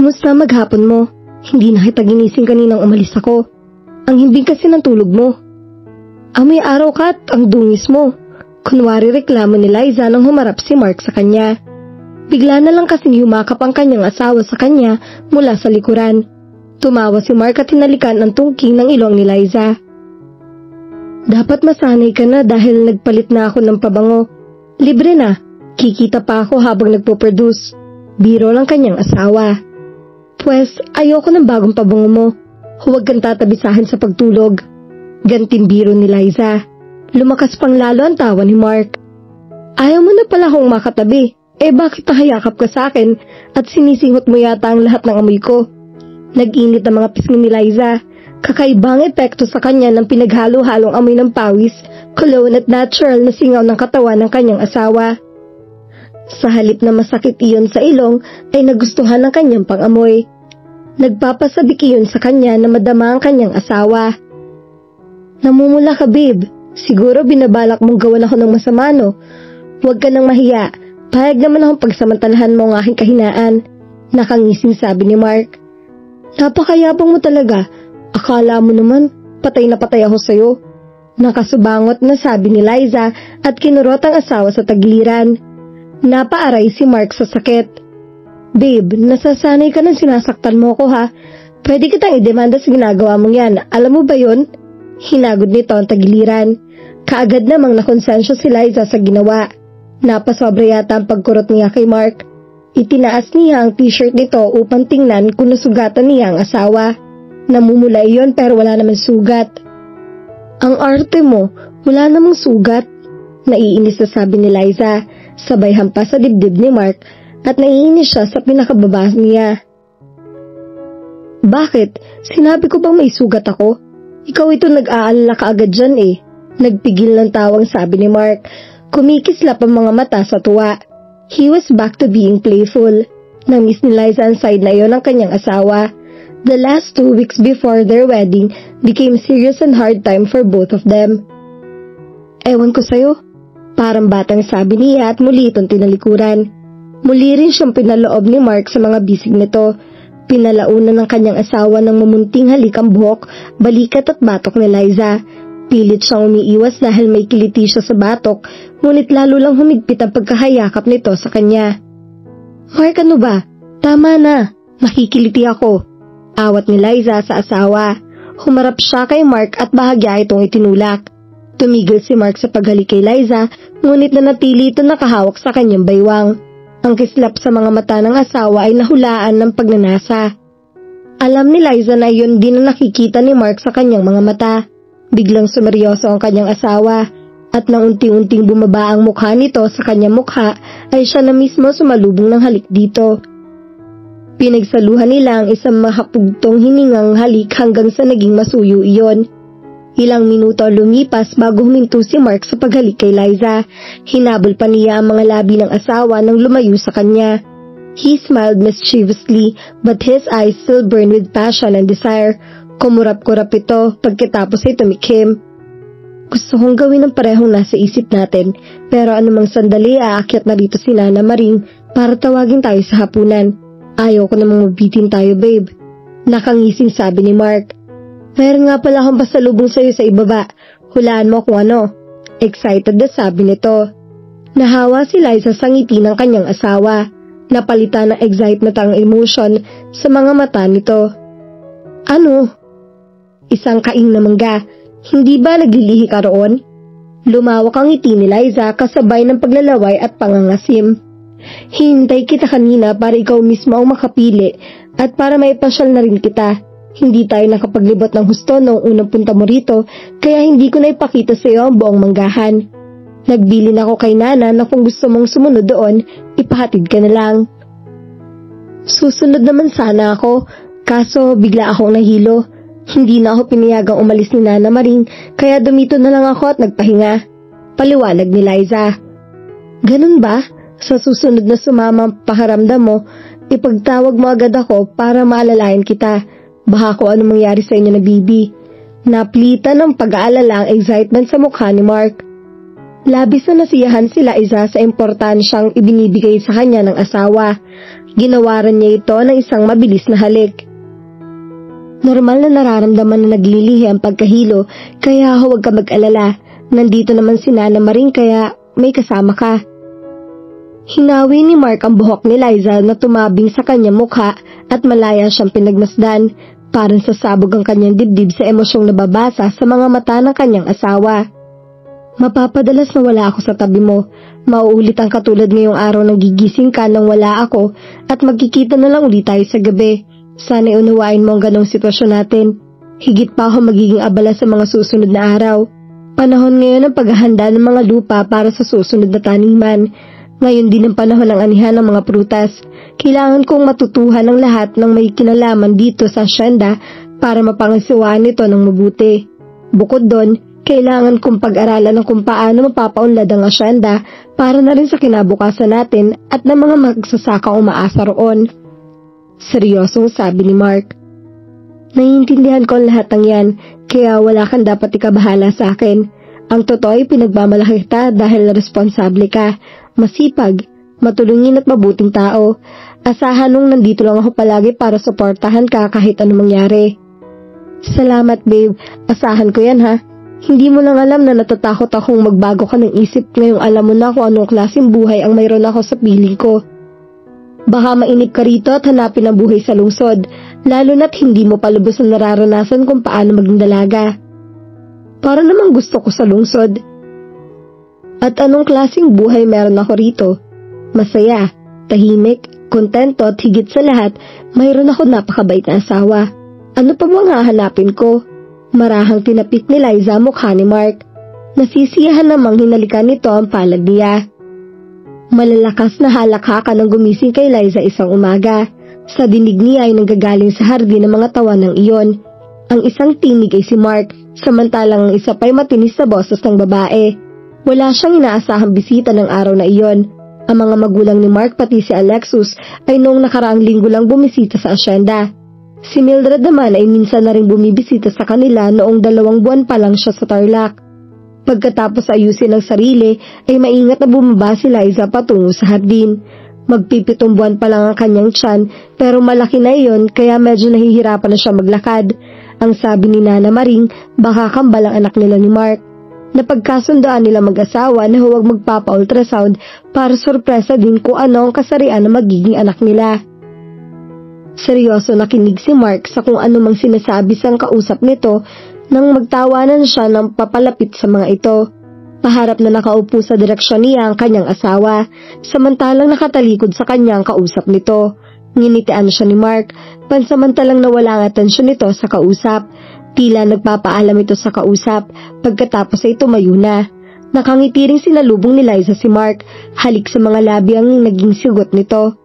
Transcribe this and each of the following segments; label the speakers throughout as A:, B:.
A: Kamusta maghapon mo? Hindi na kita ginising kaninang umalis ako. Ang himbing kasi ng tulog mo. Amoy araw ka at ang dungis mo. Kunwari reklamo ni Liza nang humarap si Mark sa kanya. Bigla na lang kasing yumakap ang kanyang asawa sa kanya mula sa likuran. Tumawa si Mark at hinalikan ang tungking ng ilong ni Liza. Dapat masanay ka na dahil nagpalit na ako ng pabango. Libre na, kikita pa ako habang nagpo-produce. Biro ng kanyang asawa. Pwes, ayoko ng bagong pabango mo. Huwag kang tatabisahin sa pagtulog. Ganting biro ni Liza. Lumakas pang lalo ang tawa ni Mark. Ayaw mo na pala akong makatabi. Bakit nahayakap ka sa akin at sinisinghot mo yata ang lahat ng amoy ko? Nag-init ang mga pisngi ni Liza. Kakaibang epekto sa kanya ng pinaghalo-halong amoy ng pawis, cologne at natural na singaw ng katawan ng kanyang asawa. Sa halip na masakit iyon sa ilong, ay nagustuhan ng kanyang pangamoy. Nagpapasabik iyon sa kanya na madama ang kanyang asawa. Namumula ka, babe. Siguro binabalak mong gawan ako ng masama, no? Huwag ka nang mahiya. Payag naman akong pagsamantalahan mo ang aking kahinaan. Nakangising sabi ni Mark. Napakayabang mo talaga. Akala mo naman, patay na patay ako sa'yo. Nakasubangot na sabi ni Liza at kinurot ang asawa sa tagiliran. Napaaray si Mark sa sakit. Babe, nasasanay ka ng sinasaktan mo ko ha. Pwede kitang idemanda sa ginagawa mong yan. Alam mo ba yun? Hinagod nito ang tagiliran. Kaagad namang nakonsensya si Liza sa ginawa. Napasobra yata ang pagkurot niya kay Mark. Itinaas niya ang t-shirt nito upang tingnan kung nasugatan niya ang asawa. Namumula iyon pero wala naman sugat. Ang arte mo, wala namang sugat. Naiinis na sabi ni Liza. Sabay hampas sa dibdib ni Mark at naiinis siya sa pinakababa niya. Bakit? Sinabi ko bang may sugat ako? Ikaw ito nag-aalala ka agad dyan eh. Nagpigil ng tawang sabi ni Mark. Kumikislap ang mga mata sa tuwa. He was back to being playful. Namiss ni Liza ang side na iyon ng kanyang asawa. The last 2 weeks before their wedding became serious and hard time for both of them. Ewan ko sa'yo. Parang batang sabi niya at muli itong tinalikuran. Muli rin siyang pinaloob ni Mark sa mga bisig nito. Pinalaunan ng kanyang asawa ng mamunting halik ang buhok, balikat at batok ni Liza. Pilit siyang umiiwas dahil may kiliti siya sa batok, ngunit lalo lang humigpit ang pagkahayakap nito sa kanya. Mark, ano ba? Tama na. Nakikiliti ako. Awat ni Liza sa asawa. Humarap siya kay Mark at bahagya itong itinulak. Tumigil si Mark sa paghalik kay Liza, ngunit nanatili ito nakahawak sa kanyang baywang. Ang kislap sa mga mata ng asawa ay nahulaan ng pagnanasa. Alam ni Liza na iyon din ang nakikita ni Mark sa kanyang mga mata. Biglang sumeryoso ang kanyang asawa, at nang unti-unting bumaba ang mukha nito sa kanyang mukha, ay siya na mismo sumalubong ng halik dito. Pinagsaluhan nila ang isang mahapugtong hiningang halik hanggang sa naging masuyo iyon. Ilang minuto lumipas bago huminto si Mark sa paghalik kay Liza. Hinabol pa niya ang mga labi ng asawa nang lumayo sa kanya. He smiled mischievously but his eyes still burned with passion and desire. Kumurap-kurap ito pagkatapos ay tumikim. Gusto kong gawin ang parehong nasa isip natin, pero anumang sandali aakyat na rito si Nana Maring para tawagin tayo sa hapunan. Ayaw ko namang mabitin tayo, babe. Nakangising sabi ni Mark. Meron nga pala akong pasalubong sa'yo sa ibaba. Hulaan mo kung ano. Excited na sabi nito. Nahawa si Liza sa ngiti ng kanyang asawa. Napalitan ng excitement ang emotion sa mga mata nito. Ano? Isang kaing na mangga. Hindi ba naglilihi ka roon? Lumawak ang ngiti ni Liza kasabay ng paglalaway at pangangasim. Hintay kita kanina para ikaw mismo ang makapili at para maipasyal na rin kita. Hindi tayo nakapaglibot ng husto noong unang punta mo rito, kaya hindi ko na ipakita sa iyo ang buong manggahan. Nagbilin ako kay Nana na kung gusto mong sumunod doon, ipahatid ka na lang. Susunod naman sana ako, kaso bigla akong nahilo. Hindi na ako pinayagang umalis ni Nana Maring, kaya dumito na lang ako at nagpahinga. Paliwanag ni Liza. Ganun ba? Sa susunod na sumama ang pakiramdam mo, ipagtawag mo agad ako para maalalayan kita. Baka kung ano mangyari sa inyo na bibi. Naplitan ng pag-aalala ang excitement sa mukha ni Mark. Labis na nasiyahan sila isa sa importansyang ibinibigay sa kanya ng asawa. Ginawaran niya ito ng isang mabilis na halik. Normal na nararamdaman na naglilihi ang pagkahilo, kaya huwag ka mag-alala. Nandito naman si Nana Maring kaya may kasama ka. Hinawi ni Mark ang buhok ni Liza na tumabing sa kanyang mukha at malaya siyang pinagmasdan. Parang sasabog ang kanyang dibdib sa emosyong nababasa sa mga mata ng kanyang asawa. Mapapadalas na wala ako sa tabi mo. Mauulit ang katulad ngayong araw na gigising ka nang wala ako at magkikita na lang ulit tayo sa gabi. Sana'y unawain mo ang ganong sitwasyon natin. Higit pa ako magiging abala sa mga susunod na araw. Panahon ngayon ang paghahanda ng mga lupa para sa susunod na taniman. Ngayon din ang panahon ng anihan ng mga prutas. Kailangan kong matutuhan ang lahat ng may kinalaman dito sa asyenda para mapangasiwaan ito ng mabuti. Bukod doon, kailangan kong pag-aralan kung paano mapapaunlad ang asyenda para na rin sa kinabukasan natin at ng mga magsasakang umaasa roon. Seryosong sabi ni Mark. Naiintindihan ko lahat ng yan, kaya wala kang dapat ikabahala sa akin. Ang totoo ay pinagmamalaki kita dahil responsable ka, masipag, matulungin at mabuting tao. Asahan nung nandito lang ako palagi para suportahan ka kahit anong mangyari. Salamat babe, asahan ko yan ha. Hindi mo lang alam na natatakot akong magbago ka ng isip ngayong alam mo na kung anong klaseng buhay ang mayroon ako sa piling ko. Baka mainip ka rito at hanapin ang buhay sa lungsod, lalo na't hindi mo palubos na nararanasan kung paano maging dalaga. Para namang gusto ko sa lungsod. At anong klaseng buhay meron ako rito? Masaya, tahimik, kontento at higit sa lahat, mayroon ako napakabait na asawa. Ano pa bang hahanapin ko? Marahang tinapik ni Liza mukha ni Mark. Nasisiyahan namang hinalikan nito ang palad niya. Malalakas na halakhakan ang gumising kay Liza isang umaga. Sa dinig niya ay nanggagaling sa hardin ng mga tawa ng iyon. Ang isang tinig ay si Mark, samantalang ang isa pa'y matinis sa boses ng babae. Wala siyang inaasahang bisita ng araw na iyon. Ang mga magulang ni Mark pati si Alexus ay noong nakaraang linggo lang bumisita sa asyenda. Si Mildred naman ay minsan na rin bumibisita sa kanila noong 2 buwan pa lang siya sa Tarlac. Pagkatapos ayusin ang sarili, ay maingat na bumaba si Liza patungo sa hardin. Magpipitong buwan pa lang ang kanyang tiyan, pero malaki na iyon kaya medyo nahihirapan na siya maglakad. Ang sabi ni Nana Maring, baka kambal ang anak nila ni Mark. Napagkasundoan nila mag-asawa na huwag magpapa-ultrasound para sorpresa din kung ano ang kasarian na magiging anak nila. Seryoso nakinig si Mark sa kung ano mang sinasabi sang kausap nito nang magtawanan siya ng papalapit sa mga ito. Paharap na nakaupo sa direksyon niya ang kanyang asawa, samantalang nakatalikod sa kanyang kausap nito. Nginitian siya ni Mark, pansamantalang nawala ang atensyon nito sa kausap. Tila nagpapaalam ito sa kausap, pagkatapos ay tumayo na. Nakangiti ring sinalubong ni Liza si Mark, halik sa mga labi ang naging sigot nito.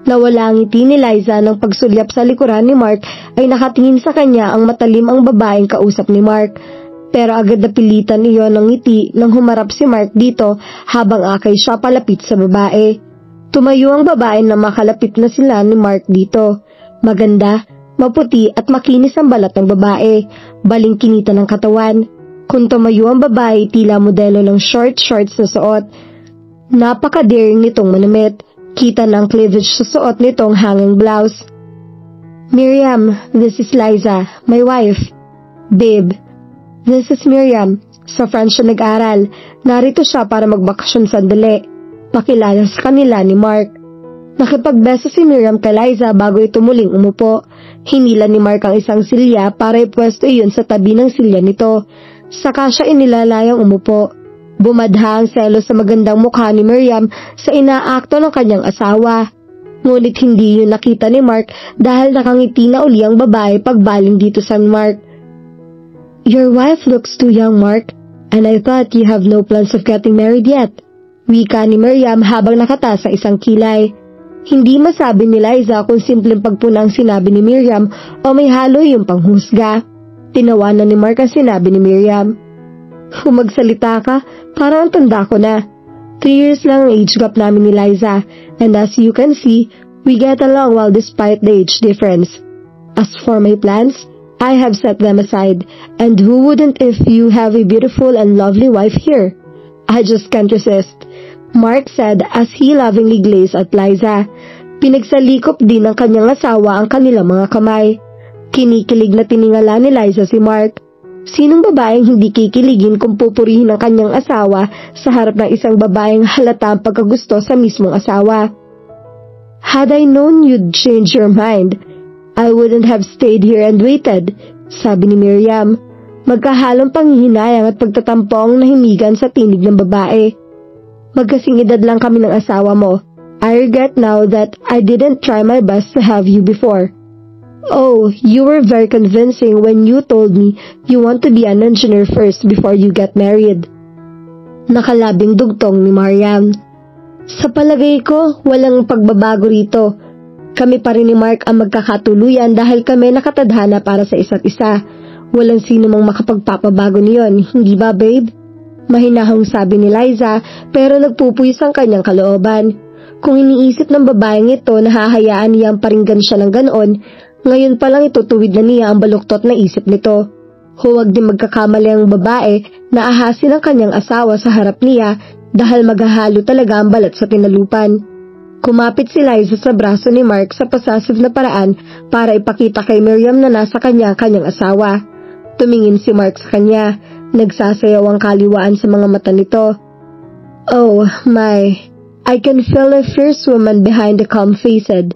A: Nawala ang ngiti ni Liza nang pagsulyap sa likuran ni Mark ay nakatingin sa kanya ang matalim ang babaeng kausap ni Mark. Pero agad napilitan iyon ng ngiti nang humarap si Mark dito habang akay siya palapit sa babae. Tumayo ang babae na makalapit na sila ni Mark dito. Maganda, maputi at makinis ang balat ng babae, balingkinita ng katawan. Kung tumayo ang babae, tila modelo ng short shorts na suot. Napaka-daring nitong manamit. Kita ng cleavage sa suot nitong hanging blouse. Miriam, this is Liza, my wife. Babe, this is Miriam. Sa France siya nag-aral. Narito siya para magbakasyon sandali. Pakilala sa kanila ni Mark. Nakipagbeso si Miriam kay Liza bago ito muling umupo. Hinila ni Mark ang isang silya para ipwesto iyon sa tabi ng silya nito. Saka siya inilalayang umupo. Bumadha ang selo sa magandang mukha ni Miriam sa inaakto ng kanyang asawa. Ngunit hindi yun nakita ni Mark dahil nakangiti na uli ang babae pagbaling dito sa Mark. Your wife looks too young, Mark, and I thought you have no plans of getting married yet. Wika ni Miriam habang nakata sa isang kilay. Hindi masabi ni Liza kung simpleng pagpuna ang sinabi ni Miriam o may halo yung panghusga. Tinawanan ni Mark ang sinabi ni Miriam. Kung magsalita ka, parang tanda ko na. 3 years lang ang age gap namin ni Liza, and as you can see, we get along well despite the age difference. As for my plans, I have set them aside, and who wouldn't if you have a beautiful and lovely wife here? I just can't resist, Mark said as he lovingly gazed at Liza. Pinagsalikop din ng kanyang asawa ang kanilang mga kamay. Kinikilig na tiningala ni Liza si Mark. Sinong babaeng hindi kikiligin kung pupurihin ng kanyang asawa sa harap ng isang babaeng halata ang pagkagusto sa mismong asawa? Had I known you'd change your mind, I wouldn't have stayed here and waited, sabi ni Miriam. Magkahalong panghihinayang at pagtatampo ang nahimigan sa tinig ng babae. Magkasing edad lang kami ng asawa mo. I regret now that I didn't try my best to have you before. Oh, you were very convincing when you told me you want to be an engineer first before you get married. Nakalabing dugtong ni Mariam. Sa palagay ko, walang pagbabago rito. Kami pa rin ni Mark ang magkakatuluyan dahil kami nakatadhana para sa isa't isa. Walang sino mang makapagpapabago niyon, hindi ba babe? Mahinahong sabi ni Liza pero nagpupuyos ang kanyang kalooban. Kung iniisip ng babaeng ito na hahayaan niyang paringgan siya ng ganoon, ngayon pa lang itutuwid na niya ang baluktot na isip nito. Huwag din magkakamali ang babae na ahasin ang kanyang asawa sa harap niya dahil maghahalo talaga ang balat sa tinalupan. Kumapit si Liza sa braso ni Mark sa possessive na paraan para ipakita kay Miriam na nasa kanyang asawa. Tumingin si Mark sa kanya. Nagsasayaw ang kaliwaan sa mga mata nito. Oh, my. I can feel a fierce woman behind the calm-faced.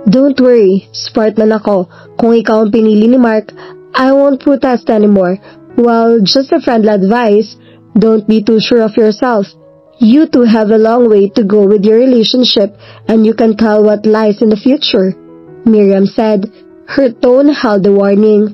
A: Don't worry, Spartan ako. Kung ikaw ang pinili ni Mark, I won't protest anymore. Well, just a friendly advice. Don't be too sure of yourself. You two have a long way to go with your relationship and you can tell what lies in the future, Miriam said. Her tone held a warning.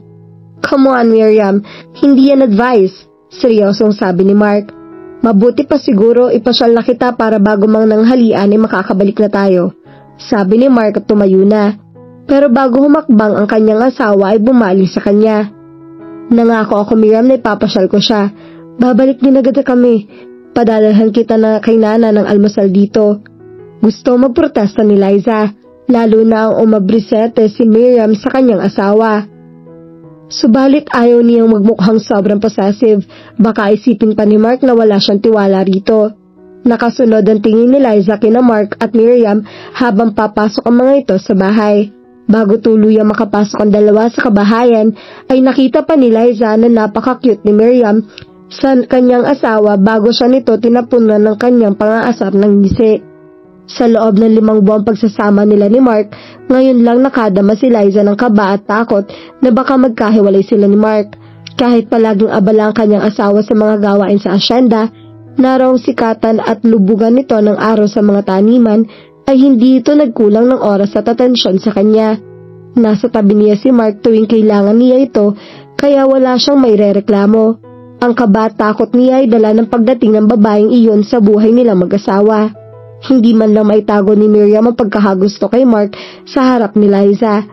A: Come on, Miriam. Hindi yan advice. Seryosong sabi ni Mark. Mabuti pa siguro ipasyal na kita para bago mang nanghalian ay makakabalik na tayo. Sabi ni Mark at tumayo na. Pero bago humakbang ang kanyang asawa ay bumali sa kanya. Nangako ako Miriam na ipapasyal ko siya. Babalik din agad kami. Padalhan kita na kay Nana ng almusal dito. Gusto magprotesta ni Liza. Lalo na ang umabrisete si Miriam sa kanyang asawa. Subalit ayaw niyang magmukhang sobrang possessive, baka isipin pa ni Mark na wala siyang tiwala rito. Nakasunod ang tingin ni Liza kina Mark at Miriam habang papasok ang mga ito sa bahay. Bago tuluyang makapasok ang dalawa sa kabahayan, ay nakita pa ni Liza na napaka-cute ni Miriam sa kanyang asawa bago siya nito tinapunan ng kanyang pangaasar ng ngisi. Sa loob ng 5 buwang pagsasama nila ni Mark, ngayon lang nakadama si Liza ng kaba at takot na baka magkahiwalay sila ni Mark. Kahit palaging abala ang kanyang asawa sa mga gawain sa asyenda, naroong sikatan at lubugan nito ng araw sa mga taniman, ay hindi ito nagkulang ng oras at atensyon sa kanya. Nasa tabi niya si Mark tuwing kailangan niya ito, kaya wala siyang mairereklamo. Ang kaba at takot niya ay dala ng pagdating ng babaeng iyon sa buhay nila mag-asawa. Hindi man lang maitago ni Miriam ang pagkakagusto kay Mark sa harap ni Liza.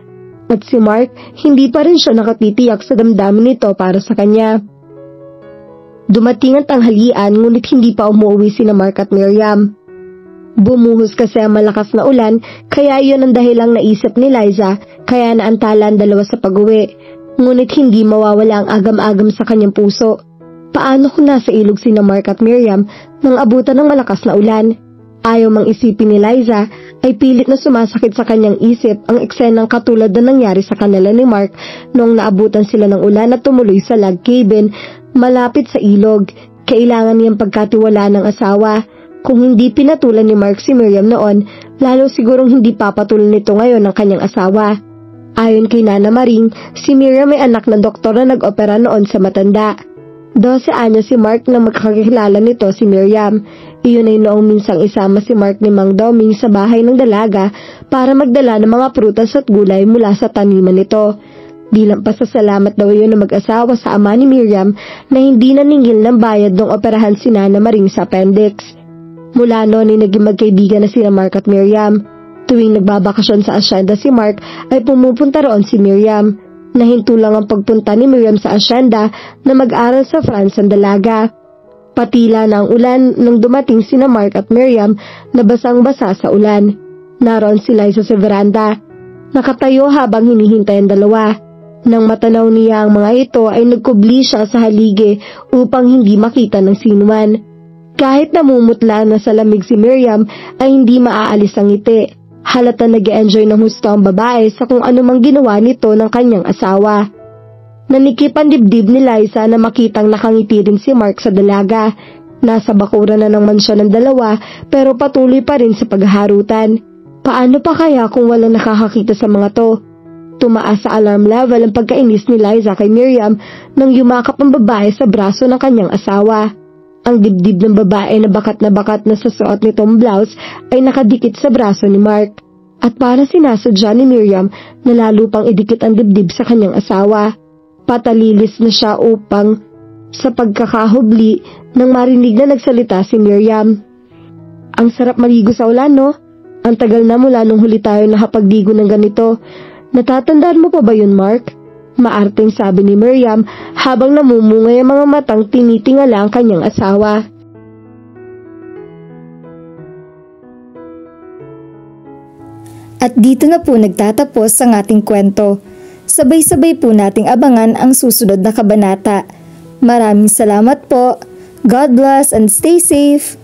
A: At si Mark, hindi pa rin siya nakatitiyak sa damdamin nito para sa kanya. Dumating ang tanghalian ngunit hindi pa umuwi sina Mark at Miriam. Bumuhos kasi ang malakas na ulan kaya iyon ang dahilang naisip ni Liza kaya naantala ang dalawa sa pag-uwi. Ngunit hindi mawawala ang agam-agam sa kanyang puso. Paano kung nasa ilog sina Mark at Miriam nang abutan ng malakas na ulan? Ayaw mang isipin ni Liza ay pilit na sumasakit sa kanyang isip ang eksenang katulad na nangyari sa kanila ni Mark noong naabutan sila ng ulan at tumuloy sa log cabin malapit sa ilog. Kailangan niyang pagkatiwalaan ng asawa. Kung hindi pinatulan ni Mark si Miriam noon, lalo sigurong hindi papatulan nito ngayon ng kanyang asawa. Ayon kay Nana Maring, si Miriam ay anak ng doktor na nag-opera noon sa matanda. 12 anyos si Mark na magkakilala nito si Miriam. Iyon ay noong minsang isama si Mark ni Mang Doming sa bahay ng dalaga para magdala ng mga prutas at gulay mula sa taniman nito. Bilang pasasalamat daw iyon ng mag-asawa sa ama ni Miriam na hindi naningil ng bayad nung operahan si Nana Maring sa appendix. Mula noon ay naging magkaibigan na sila Mark at Miriam. Tuwing nagbabakasyon sa asyenda si Mark ay pumupunta roon si Miriam. Nahinto lang ang pagpunta ni Miriam sa asyenda na mag-aral sa France ang dalaga. Patila na ang ulan nang dumating sina Mark at Miriam na basang-basa sa ulan. Naroon sila sa veranda. Nakatayo habang hinihintay ang dalawa. Nang matanaw niya ang mga ito ay nagkubli siya sa haligi upang hindi makita ng sinuman. Kahit namumutla na sa lamig si Miriam ay hindi maaalis ang ngiti. Halata nag-e-enjoy ng husto ang babae sa kung anumang ginawa nito ng kanyang asawa. Nanikip ang dibdib ni Liza na makitang nakangiti rin si Mark sa dalaga. Nasa bakuran na ng mansyon ng dalawa pero patuloy pa rin sa paghaharutan. Paano pa kaya kung walang nakakakita sa mga to? Tumaas sa alarm level ang pagkainis ni Liza kay Miriam nang yumakap ang babae sa braso ng kanyang asawa. Ang dibdib ng babae na bakat na sa suot nitong blouse ay nakadikit sa braso ni Mark. At para sinasadya ni Miriam na lalo pang idikit ang dibdib sa kanyang asawa. Patalilis na siya upang sa pagkakahubli nang marinig na nagsalita si Miriam. Ang sarap maligo sa ulan, no? Ang tagal na mula nung huli tayo nakapagdigo ng ganito. Natatandaan mo pa ba yun, Mark? Maarteng sabi ni Miriam habang namumungay ang mga matang tinitingala ang kanyang asawa.
B: At dito na po nagtatapos ang ating kwento. Sabay-sabay po nating abangan ang susunod na kabanata. Maraming salamat po. God bless and stay safe.